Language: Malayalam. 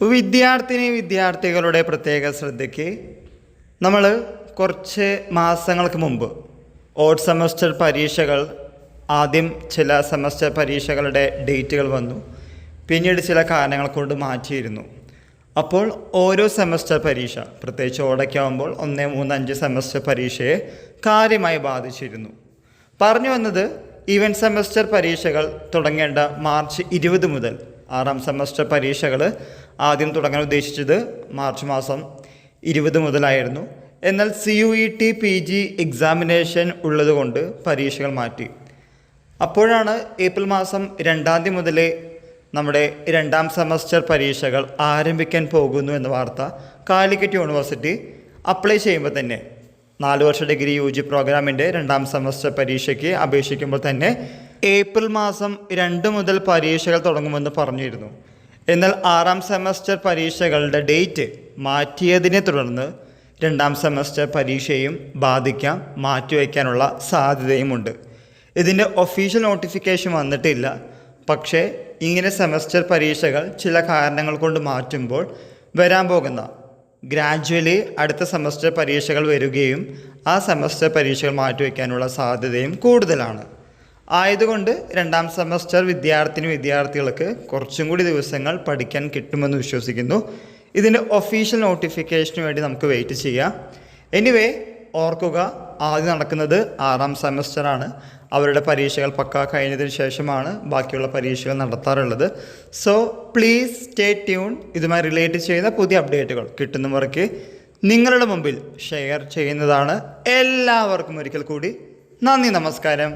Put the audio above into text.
വിദ്യാർത്ഥികളുടെ പ്രത്യേക ശ്രദ്ധയ്ക്ക് നമ്മൾ കുറച്ച് മാസങ്ങൾക്ക് മുമ്പ് ഓഡ് സെമസ്റ്റർ പരീക്ഷകൾ ആദ്യം ചില സെമസ്റ്റർ പരീക്ഷകളുടെ ഡേറ്റുകൾ വന്നു, പിന്നീട് ചില കാരണങ്ങൾ കൊണ്ട് മാറ്റിയിരുന്നു. അപ്പോൾ ഓരോ സെമസ്റ്റർ പരീക്ഷ, പ്രത്യേകിച്ച് ഓടയ്ക്കാവുമ്പോൾ 1, 3, 5 സെമസ്റ്റർ പരീക്ഷയെ കാര്യമായി ബാധിച്ചിരുന്നു. പറഞ്ഞു വന്നത് ഈവൻറ്റ് സെമസ്റ്റർ പരീക്ഷകൾ തുടങ്ങേണ്ട മാർച്ച് 20 മുതൽ 6ാം സെമസ്റ്റർ പരീക്ഷകൾ ആദ്യം തുടങ്ങാൻ ഉദ്ദേശിച്ചത് മാർച്ച് മാസം 20 മുതലായിരുന്നു. എന്നാൽ CUET PG എക്സാമിനേഷൻ ഉള്ളതുകൊണ്ട് പരീക്ഷകൾ മാറ്റി. അപ്പോഴാണ് ഏപ്രിൽ മാസം 2-ാം തീയതി മുതൽ നമ്മുടെ 2ാം സെമസ്റ്റർ പരീക്ഷകൾ ആരംഭിക്കാൻ പോകുന്നു എന്ന വാർത്ത കാലിക്കറ്റ് യൂണിവേഴ്സിറ്റി അപ്ലൈ ചെയ്യുമ്പോൾ തന്നെ 4 വർഷ ഡിഗ്രി UG പ്രോഗ്രാമിൻ്റെ 2ാം സെമസ്റ്റർ പരീക്ഷയ്ക്ക് അപേക്ഷിക്കുമ്പോൾ തന്നെ ഏപ്രിൽ മാസം 2 മുതൽ പരീക്ഷകൾ തുടങ്ങുമെന്ന് പറഞ്ഞിരുന്നു. എന്നാൽ 6ാം സെമസ്റ്റർ പരീക്ഷകളുടെ ഡേറ്റ് മാറ്റിയതിനെ തുടർന്ന് 2ാം സെമസ്റ്റർ പരീക്ഷയും ബാധിക്കാം, മാറ്റിവയ്ക്കാനുള്ള സാധ്യതയുമുണ്ട്. ഇതിൻ്റെ ഒഫീഷ്യൽ നോട്ടിഫിക്കേഷൻ വന്നിട്ടില്ല. പക്ഷേ ഇങ്ങനെ സെമസ്റ്റർ പരീക്ഷകൾ ചില കാരണങ്ങൾ കൊണ്ട് മാറ്റുമ്പോൾ വരാൻ പോകുന്ന ഗ്രാജുവലി അടുത്ത സെമസ്റ്റർ പരീക്ഷകൾ വരികയും ആ സെമസ്റ്റർ പരീക്ഷകൾ മാറ്റിവെക്കാനുള്ള സാധ്യതയും കൂടുതലാണ്. ആയതുകൊണ്ട് 2ാം സെമസ്റ്റർ വിദ്യാർത്ഥികൾക്ക് കുറച്ചും കൂടി ദിവസങ്ങൾ പഠിക്കാൻ കിട്ടുമെന്ന് വിശ്വസിക്കുന്നു. ഇതിൻ്റെ ഒഫീഷ്യൽ നോട്ടിഫിക്കേഷന് വേണ്ടി നമുക്ക് വെയിറ്റ് ചെയ്യാം. എനിവേ, ഓർക്കുക, ആദ്യം നടക്കുന്നത് 6ാം സെമസ്റ്ററാണ്. അവരുടെ പരീക്ഷകൾ പക്കാ കഴിഞ്ഞതിന് ശേഷമാണ് ബാക്കിയുള്ള പരീക്ഷകൾ നടത്താറുള്ളത്. So please stay tune. ഇതുമായി റിലേറ്റ് ചെയ്യുന്ന പുതിയ അപ്ഡേറ്റുകൾ കിട്ടുന്നവർക്ക് നിങ്ങളുടെ മുമ്പിൽ ഷെയർ ചെയ്യുന്നതാണ്. എല്ലാവർക്കും ഒരിക്കൽ കൂടി നന്ദി, നമസ്കാരം.